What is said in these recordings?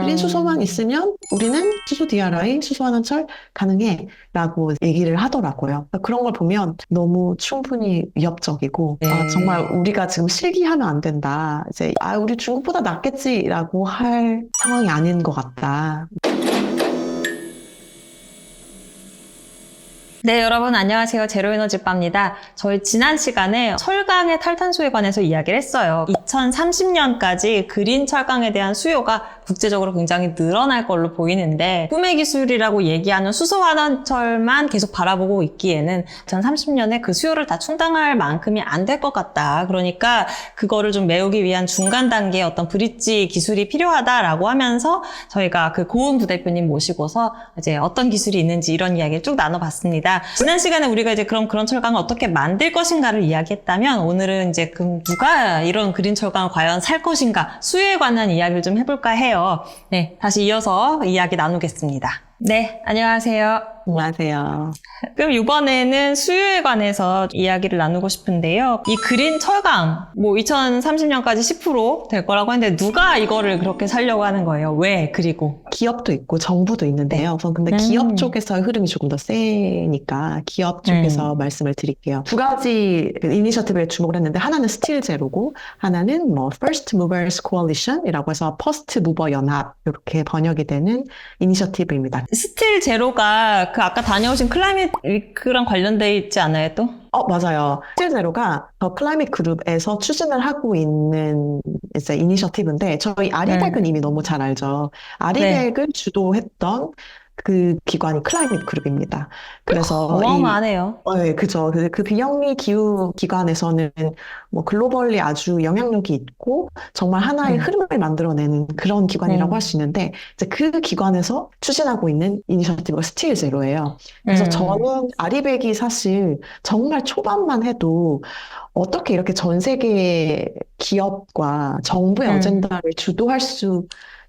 그린 수소만 있으면 우리는 수소 DRI, 수소 환원철 가능해 라고 얘기를 하더라고요. 그런 걸 보면 너무 충분히 위협적이고 정말 우리가 지금 실기하면 안 된다. 이제 우리 중국보다 낫겠지라고 할 상황이 아닌 것 같다. 네, 여러분 안녕하세요. 제로에너지바입니다. 저희 지난 시간에 철강의 탈탄소에 관해서 이야기를 했어요. 2030년까지 그린 철강에 대한 수요가 국제적으로 굉장히 늘어날 걸로 보이는데 꿈의 기술이라고 얘기하는 수소환원철만 계속 바라보고 있기에는 2030년에 그 수요를 다 충당할 만큼이 안 될 것 같다. 그러니까 그거를 좀 메우기 위한 중간 단계의 어떤 브릿지 기술이 필요하다라고 하면서 저희가 그 고은 부대표님 모시고서 이제 어떤 기술이 있는지 이런 이야기를 쭉 나눠봤습니다. 지난 시간에 우리가 이제 그런 철강을 어떻게 만들 것인가를 이야기했다면 오늘은 이제 그럼 누가 이런 그린 철강을 과연 살 것인가 수요에 관한 이야기를 좀 해볼까 해요. 네, 다시 이어서 이야기 나누겠습니다. 네, 안녕하세요. 안녕하세요. 그럼 이번에는 수요에 관해서 이야기를 나누고 싶은데요. 이 그린 철강, 2030년까지 10% 될 거라고 하는데 누가 이거를 그렇게 살려고 하는 거예요? 왜? 그리고? 기업도 있고 정부도 있는데요. 우선 근데 기업 쪽에서 흐름이 조금 더 세니까 기업 쪽에서 말씀을 드릴게요. 두 가지 이니셔티브에 주목을 했는데 하나는 스틸 제로고 하나는 First Movers Coalition이라고 해서 퍼스트 무버 연합 이렇게 번역이 되는 이니셔티브입니다. 스틸 제로가 그 아까 다녀오신 클라이밋 위크랑 관련돼 있지 않아요, 또? 맞아요. 스틸 제로가 더 클라이밋 그룹에서 추진을 하고 있는 이제 이니셔티브인데 저희 아리백은 이미 너무 잘 알죠. 아리백을 주도했던 그 기관이 클라이밋 그룹입니다. 그래서 어마어마하네요. 네, 그죠. 그 비영리 기후 기관에서는 글로벌리 아주 영향력이 있고 정말 하나의 흐름을 만들어내는 그런 기관이라고 할 수 있는데 이제 그 기관에서 추진하고 있는 이니셔티브가 스틸 제로예요. 그래서 저는 아리백이 사실 정말 초반만 해도 어떻게 이렇게 전 세계 기업과 정부의 어젠다를 주도할 수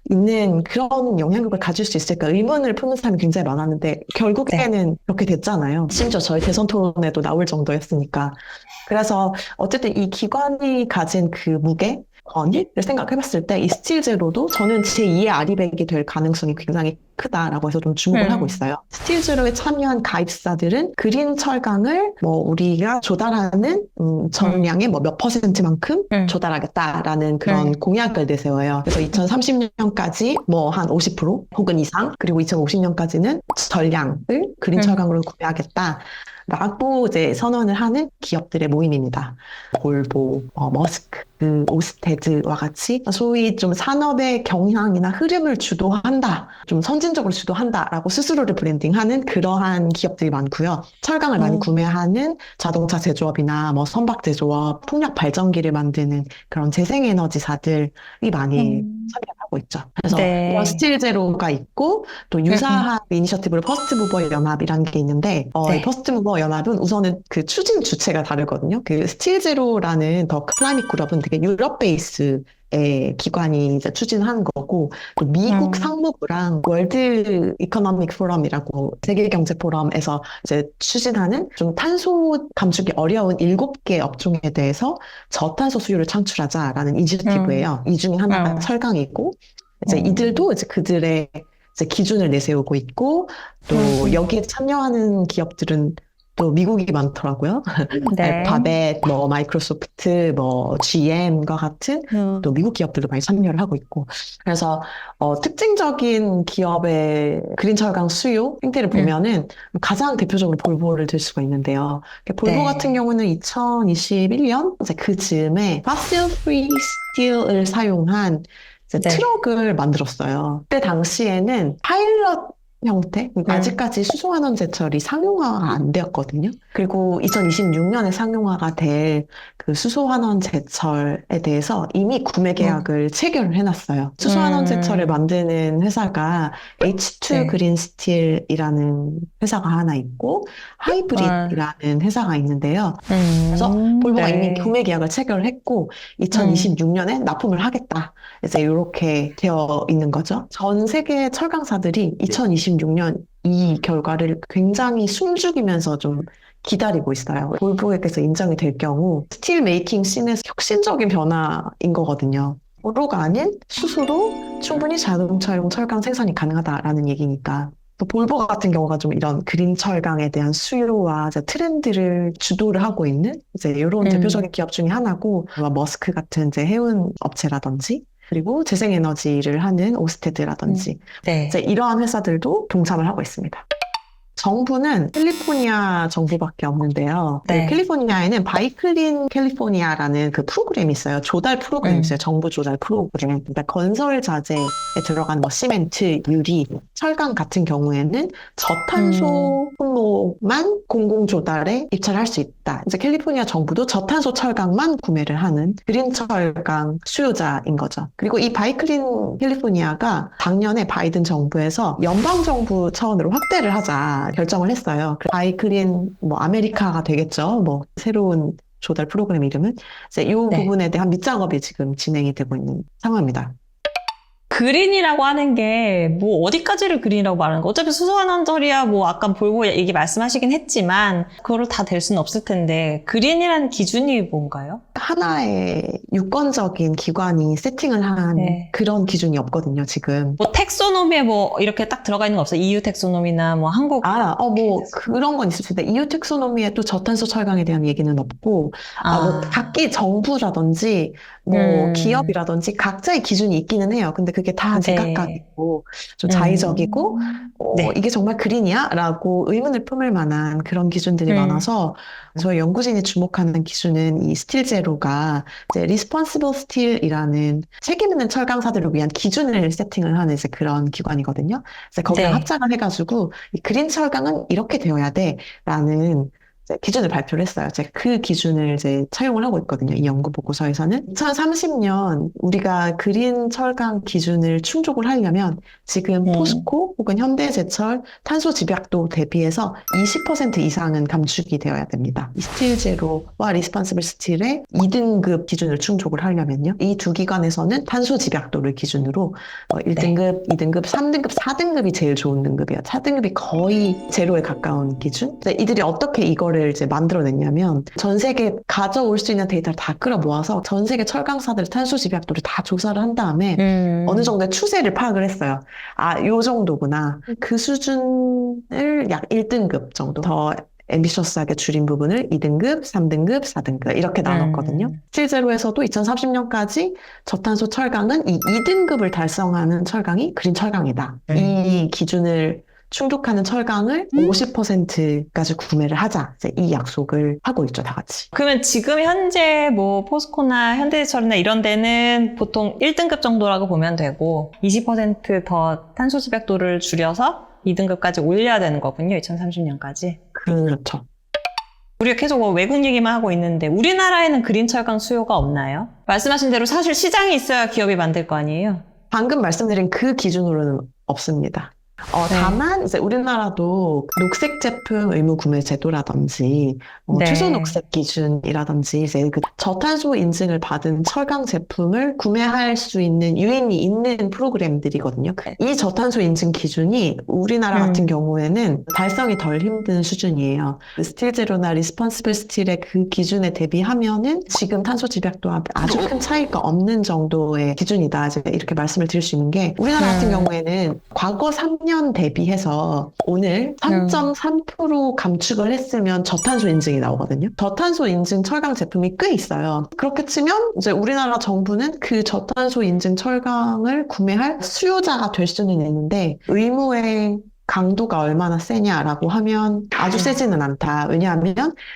있는 그런 영향력을 가질 수 있을까 의문을 품는 사람이 굉장히 많았는데 결국에는 그렇게 됐잖아요. 심지어 저희 대선 토론에도 나올 정도였으니까. 그래서 어쨌든 이 기관이 가진 그 무게, 권위를 생각해봤을 때 이 스틸 제로도 저는 제2의 아리백이 될 가능성이 굉장히 크다라고 해서 좀 주목을 하고 있어요. 스틸 제로에 참여한 가입사들은 그린 철강을 우리가 조달하는 전량의 몇 퍼센트만큼 조달하겠다라는 그런 공약을 내세워요. 그래서 2030년까지 한 50% 혹은 이상 그리고 2050년까지는 전량을 그린 철강으로 구매하겠다. 라고 이제 선언을 하는 기업들의 모임입니다. 볼보, 머스크, 오스테드와 같이 소위 좀 산업의 경향이나 흐름을 주도한다, 좀 선진적으로 주도한다라고 스스로를 브랜딩하는 그러한 기업들이 많고요. 철강을 많이 구매하는 자동차 제조업이나 선박 제조업, 풍력 발전기를 만드는 그런 재생에너지사들이 많이 참여하고 있죠. 그래서 이런 스틸 제로가 있고 또 유사한 이니셔티브를 퍼스트 무버 연합이라는 게 있는데 이 퍼스트 무버 연합은 우선은 그 추진 주체가 다르거든요. 그 스틸 제로라는 더 클라이밋 그룹은 되게 유럽 베이스의 기관이 이제 추진하는 거고 또 미국 상무부랑 월드 이코노믹 포럼이라고 세계 경제 포럼에서 이제 추진하는 좀 탄소 감축이 어려운 7개 업종에 대해서 저탄소 수요를 창출하자라는 이니셔티브예요. 이 중에 하나가 철강이고 이제 이들도 이제 그들의 이제 기준을 내세우고 있고 또 여기에 참여하는 기업들은 또 미국이 많더라고요. 알파벳, 마이크로소프트, GM과 같은 또 미국 기업들도 많이 참여를 하고 있고. 그래서 특징적인 기업의 그린 철강 수요 행태를 보면은 가장 대표적으로 볼보를 들 수가 있는데요. 볼보 같은 경우는 2021년 이제 그 즈음에 fossil free steel을 사용한 트럭을 만들었어요. 그때 당시에는 파일럿 형태? 아직까지 수소환원 제철이 상용화가 안 되었거든요. 그리고 2026년에 상용화가 될 그 수소환원 제철에 대해서 이미 구매 계약을 체결을 해놨어요. 수소환원 제철을 만드는 회사가 H2 그린 스틸이라는 회사가 하나 있고 하이브리드라는 회사가 있는데요. 그래서 볼보가 이미 구매 계약을 체결을 했고 2026년에 납품을 하겠다. 이제 이렇게 되어 있는 거죠. 전 세계 철강사들이 2026년 이 결과를 굉장히 숨죽이면서 좀 기다리고 있어요. 볼보에게서 인정이 될 경우 스틸 메이킹 씬에서 혁신적인 변화인 거거든요. 도로가 아닌 수소로 충분히 자동차용 철강 생산이 가능하다라는 얘기니까. 또 볼보 같은 경우가 좀 이런 그린 철강에 대한 수요와 이제 트렌드를 주도를 하고 있는 이제 이런 대표적인 기업 중에 하나고, 머스크 같은 이제 해운 업체라든지, 그리고 재생에너지를 하는 오스테드라든지, 네. 이제 이러한 회사들도 동참을 하고 있습니다. 정부는 캘리포니아 정부밖에 없는데요. 네. 캘리포니아에는 바이클린 캘리포니아라는 그 프로그램이 있어요. 조달 프로그램이 있어요. 정부 조달 프로그램. 그러니까 건설 자재에 들어간 뭐 시멘트, 유리, 철강 같은 경우에는 저탄소 품목만 공공 조달에 입찰을 할 수 있다. 이제 캘리포니아 정부도 저탄소 철강만 구매를 하는 그린 철강 수요자인 거죠. 그리고 이 바이클린 캘리포니아가 작년에 바이든 정부에서 연방 정부 차원으로 확대를 하자 결정을 했어요. 바이클린 뭐 아메리카가 되겠죠. 뭐 새로운 조달 프로그램 이름은 이제 이 네. 부분에 대한 밑작업이 지금 진행이 되고 있는 상황입니다. 그린이라고 하는 게 뭐 어디까지를 그린이라고 말하는 거? 어차피 수소환원설이야 뭐 아까 볼보 얘기 말씀하시긴 했지만 그거를 다 될 수는 없을 텐데 그린이라는 기준이 뭔가요? 하나의 유권적인 기관이 세팅을 한 네. 그런 기준이 없거든요, 지금. 뭐 텍소노미에 뭐 이렇게 딱 들어가 있는 거 없어요? EU 텍소노미나 뭐 한국 뭐 그런 건 있을 수 있는데 EU 텍소노미에 또 저탄소 철강에 대한 얘기는 없고, 뭐 각기 정부라든지 뭐 기업이라든지 각자의 기준이 있기는 해요. 근데 그게 다 네. 제각각이고 좀 자의적이고 네. 이게 정말 그린이야? 라고 의문을 품을 만한 그런 기준들이 많아서 저희 연구진이 주목하는 기준은 이 스틸제로가 이제 Responsible Steel이라는 책임 있는 철강사들을 위한 기준을 세팅을 하는 이제 그런 기관이거든요. 그래서 거기랑 네. 합작을 해가지고 이 그린 철강은 이렇게 되어야 돼라는 이제 기준을 발표를 했어요. 제가 그 기준을 이제 차용을 하고 있거든요. 이 연구 보고서에서는 2030년 우리가 그린 철강 기준을 충족을 하려면 지금 포스코 혹은 현대제철 탄소 집약도 대비해서 20% 이상은 감축이 되어야 됩니다. 이 스틸제로와 리스폰시블 스틸의 2등급 기준을 충족을 하려면요. 이 두 기관에서는 탄소 집약도를 기준으로 1등급, 2등급, 3등급, 4등급이 제일 좋은 등급이에요. 4등급이 거의 제로에 가까운 기준. 이들이 어떻게 이거를 이제 만들어냈냐면 전 세계 가져올 수 있는 데이터를 다 끌어모아서 전 세계 철강사들 탄소 집약도를 다 조사를 한 다음에 어느 정도의 추세를 파악을 했어요. 요 정도구나. 그 수준을 약 1등급 정도 더 앰비셔스하게 줄인 부분을 2등급, 3등급, 4등급 이렇게 나눴거든요. 실제로에서도 2030년까지 저탄소 철강은 이 2등급을 달성하는 철강이 그린 철강이다. 이 기준을 충족하는 철강을 50%까지 구매를 하자. 이제 이 약속을 하고 있죠, 다 같이. 그러면 지금 현재 뭐 포스코나 현대제철이나 이런 데는 보통 1등급 정도라고 보면 되고 20% 더 탄소 집약도를 줄여서 2등급까지 올려야 되는 거군요, 2030년까지. 그렇죠. 우리가 계속 뭐 외국 얘기만 하고 있는데 우리나라에는 그린 철강 수요가 없나요? 말씀하신 대로 사실 시장이 있어야 기업이 만들 거 아니에요? 방금 말씀드린 그 기준으로는 없습니다. 다만 이제 우리나라도 녹색 제품 의무 구매 제도라든지 최소 녹색 기준이라든지 이제 그 저탄소 인증을 받은 철강 제품을 구매할 수 있는 유인이 있는 프로그램들이거든요. 이 저탄소 인증 기준이 우리나라 같은 경우에는 달성이 덜 힘든 수준이에요. 스틸제로나 리스폰시블 스틸의 그 기준에 대비하면은 지금 탄소 집약도와 아주 큰 차이가 없는 정도의 기준이다. 이제 이렇게 말씀을 드릴 수 있는 게 우리나라 같은 경우에는 과거 3년 대비해서 오늘 3.3% 감축을 했으면 저탄소 인증이 나오거든요. 저탄소 인증 철강 제품이 꽤 있어요. 그렇게 치면 이제 우리나라 정부는 그 저탄소 인증 철강을 구매할 수요자가 될 수는 있는데 의무의 강도가 얼마나 세냐라고 하면 아주 세지는 않다. 왜냐하면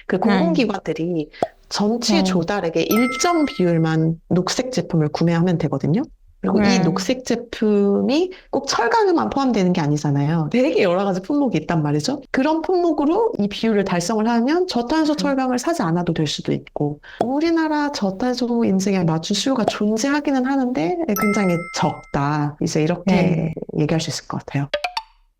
그 공공기관들이 전체 조달액의 일정 비율만 녹색 제품을 구매하면 되거든요. 그리고 이 녹색 제품이 꼭 철강에만 포함되는 게 아니잖아요. 되게 여러 가지 품목이 있단 말이죠. 그런 품목으로 이 비율을 달성을 하면 저탄소 철강을 사지 않아도 될 수도 있고 우리나라 저탄소 인증에 맞춘 수요가 존재하기는 하는데 굉장히 적다. 이제 이렇게 얘기할 수 있을 것 같아요.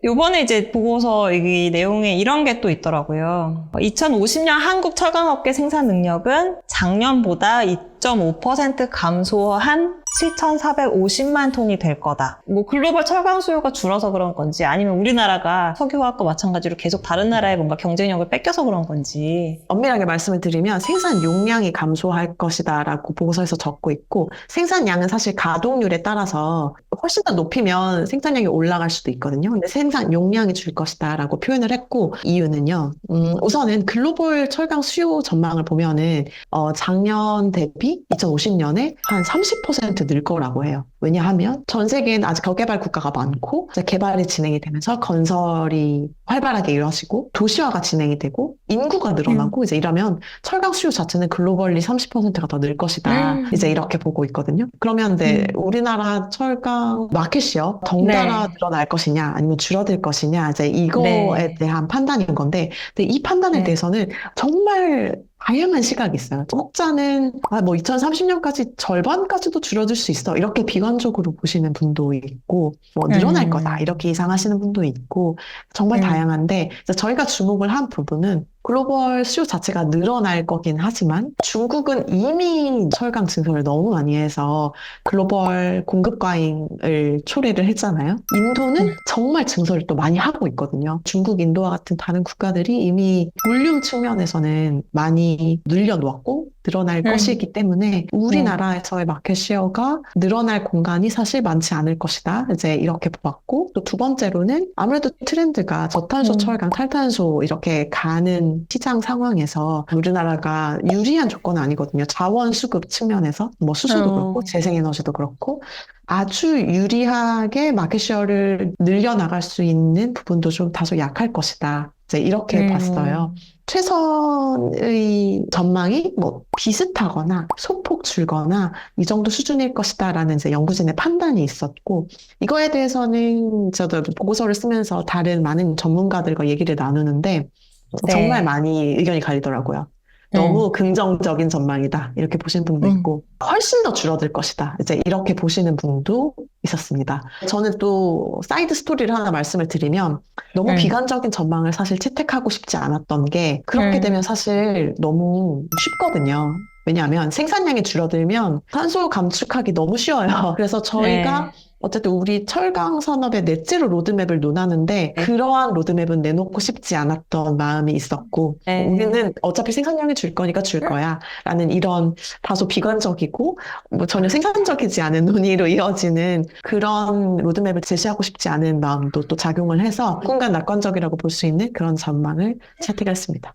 요번에 이제 보고서 이 내용에 이런 게 또 있더라고요. 2050년 한국 철강업계 생산 능력은 작년보다 2.5% 감소한 7,450만 톤이 될 거다. 뭐 글로벌 철강 수요가 줄어서 그런 건지 아니면 우리나라가 석유화학과 마찬가지로 계속 다른 나라에 뭔가 경쟁력을 뺏겨서 그런 건지. 엄밀하게 말씀을 드리면 생산 용량이 감소할 것이다라고 보고서에서 적고 있고 생산량은 사실 가동률에 따라서 훨씬 더 높이면 생산량이 올라갈 수도 있거든요. 근데 생산 용량이 줄 것이다라고 표현을 했고 이유는요. 우선은 글로벌 철강 수요 전망을 보면은 작년 대비 2050년에 한 30% 늘 거라고 해요. 왜냐하면 전 세계에는 아직 저개발 국가가 많고 이제 개발이 진행이 되면서 건설이 활발하게 이루어지고 도시화가 진행이 되고 인구가 늘어나고 이제 이러면 철강 수요 자체는 글로벌리 30%가 더 늘 것이다. 이제 이렇게 보고 있거든요. 그러면 이제 우리나라 철강 마켓시어 덩달아 네. 늘어날 것이냐 아니면 줄어들 것이냐 이제 이거에 네. 대한 판단인 건데 근데 이 판단에 네. 대해서는 정말 다양한 시각이 있어요. 혹자는 뭐 2030년까지 절반까지도 줄어들 수 있어. 이렇게 비관적으로 보시는 분도 있고 뭐 늘어날 거다. 이렇게 예상하시는 분도 있고 정말 다양한데 이제 저희가 주목을 한 부분은 글로벌 수요 자체가 늘어날 거긴 하지만 중국은 이미 철강 증설을 너무 많이 해서 글로벌 공급 과잉을 초래를 했잖아요. 인도는 정말 증설을 또 많이 하고 있거든요. 중국, 인도와 같은 다른 국가들이 이미 볼륨 측면에서는 많이 늘려놓았고 늘어날 것이기 때문에 우리나라에서의 마켓 쉐어가 늘어날 공간이 사실 많지 않을 것이다. 이제 이렇게 보았고 또 두 번째로는 아무래도 트렌드가 저탄소 철강, 탈탄소 이렇게 가는 시장 상황에서 우리나라가 유리한 조건은 아니거든요. 자원 수급 측면에서 뭐 수소도 그렇고 재생에너지도 그렇고 아주 유리하게 마켓 쉐어를 늘려나갈 수 있는 부분도 좀 다소 약할 것이다. 이제 이렇게 봤어요. 최선의 전망이 뭐 비슷하거나 소폭 줄거나 이 정도 수준일 것이다라는 이제 연구진의 판단이 있었고 이거에 대해서는 저도 보고서를 쓰면서 다른 많은 전문가들과 얘기를 나누는데 정말 많이 의견이 갈리더라고요. 너무 긍정적인 전망이다. 이렇게 보시는 분도 있고, 훨씬 더 줄어들 것이다. 이제 이렇게 보시는 분도 있었습니다. 저는 또 사이드 스토리를 하나 말씀을 드리면, 너무 비관적인 전망을 사실 채택하고 싶지 않았던 게, 그렇게 되면 사실 너무 쉽거든요. 왜냐하면 생산량이 줄어들면 탄소 감축하기 너무 쉬워요. 그래서 저희가 어쨌든 우리 철강 산업의 넷제로 로드맵을 논하는데 그러한 로드맵은 내놓고 싶지 않았던 마음이 있었고 우리는 어차피 생산량이 줄 거니까 줄 거야 라는 이런 다소 비관적이고 뭐 전혀 생산적이지 않은 논의로 이어지는 그런 로드맵을 제시하고 싶지 않은 마음도 또 작용을 해서 누군가 낙관적이라고 볼 수 있는 그런 전망을 채택했습니다.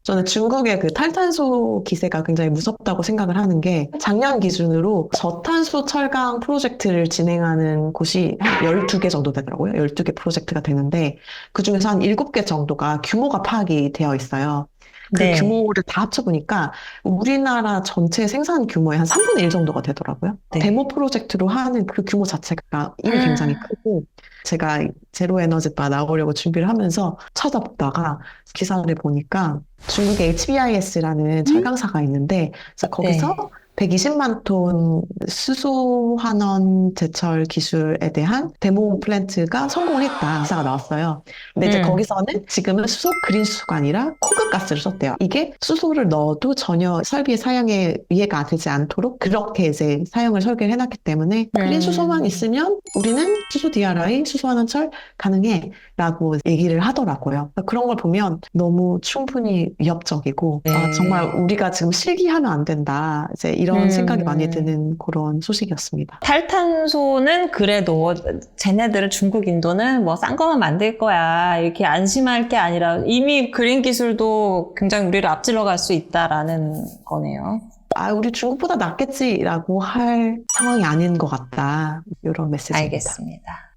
저는 중국의 그 탈탄소 기세가 굉장히 무섭다고 생각을 하는 게 작년 기준으로 저탄소 철강 프로젝트를 진행하는 곳이 한 12개 정도 되더라고요. 12개 프로젝트가 되는데 그중에서 한 7개 정도가 규모가 파악이 되어 있어요. 그 규모를 다 합쳐보니까 우리나라 전체 생산 규모의 한 3분의 1 정도가 되더라고요. 데모 프로젝트로 하는 그 규모 자체가 이미 굉장히 크고 제가 제로에너지바 나오려고 준비를 하면서 찾아보다가 기사를 보니까 중국의 HBIS라는 철강사가 있는데 거기서 120만 톤 수소 환원 제철 기술에 대한 데모 플랜트가 성공을 했다. 기사가 나왔어요. 근데 이제 거기서는 지금은 수소 그린 수소가 아니라 코크가스를 썼대요. 이게 수소를 넣어도 전혀 설비의 사용에 이해가 되지 않도록 그렇게 이제 사용을 설계를 해놨기 때문에 그린 수소만 있으면 우리는 수소 DRI, 수소 환원철 가능해 라고 얘기를 하더라고요. 그런 걸 보면 너무 충분히 위협적이고 정말 우리가 지금 실기하면 안 된다. 이제 이런 생각이 많이 드는 그런 소식이었습니다. 탈탄소는 그래도 쟤네들은 중국, 인도는 뭐 싼 거만 만들 거야. 이렇게 안심할 게 아니라 이미 그린 기술도 굉장히 우리를 앞질러 갈 수 있다라는 거네요. 우리 중국보다 낫겠지라고 할 상황이 아닌 것 같다. 이런 메시지입니다. 알겠습니다.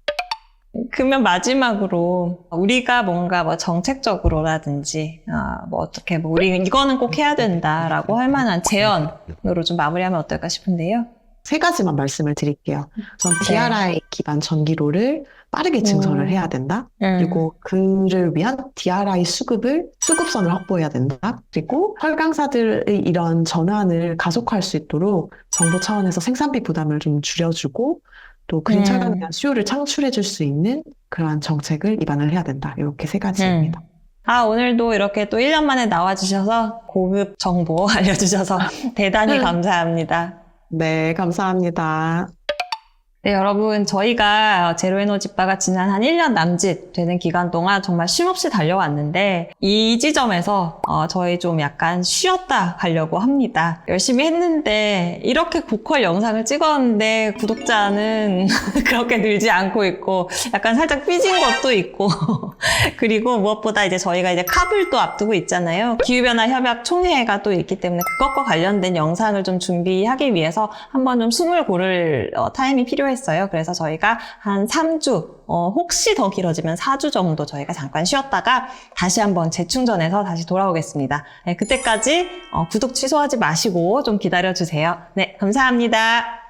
그러면 마지막으로 우리가 뭔가 뭐 정책적으로라든지 뭐 어떻게 뭐 우리 이거는 꼭 해야 된다라고 할 만한 제언으로 좀 마무리하면 어떨까 싶은데요. 3가지만 말씀을 드릴게요. 전 DRI 기반 전기로를 빠르게 증설을 해야 된다. 그리고 그를 위한 DRI 수급선을 확보해야 된다. 그리고 철강사들의 이런 전환을 가속화할 수 있도록 정부 차원에서 생산비 부담을 좀 줄여주고 또 그린 철강에 대한 수요를 창출해 줄 수 있는 그러한 정책을 입안을 해야 된다. 이렇게 3가지입니다. 오늘도 이렇게 또 1년 만에 나와주셔서 고급 정보 알려주셔서 대단히 감사합니다. 네, 감사합니다. 네, 여러분, 저희가 제로에너지바가 지난 한 1년 남짓 되는 기간 동안 정말 쉼없이 달려왔는데, 이 지점에서 저희 좀 약간 쉬었다 가려고 합니다. 열심히 했는데, 이렇게 고퀄 영상을 찍었는데, 구독자는 그렇게 늘지 않고 있고, 약간 살짝 삐진 것도 있고, 그리고 무엇보다 이제 저희가 이제 캅을 또 앞두고 있잖아요. 기후변화 협약 총회가 또 있기 때문에 그것과 관련된 영상을 좀 준비하기 위해서 한번 좀 숨을 고를 타임이 필요했어요. 그래서 저희가 한 3주, 혹시 더 길어지면 4주 정도 저희가 잠깐 쉬었다가 다시 한번 재충전해서 다시 돌아오겠습니다. 네, 그때까지 구독 취소하지 마시고 좀 기다려주세요. 네, 감사합니다.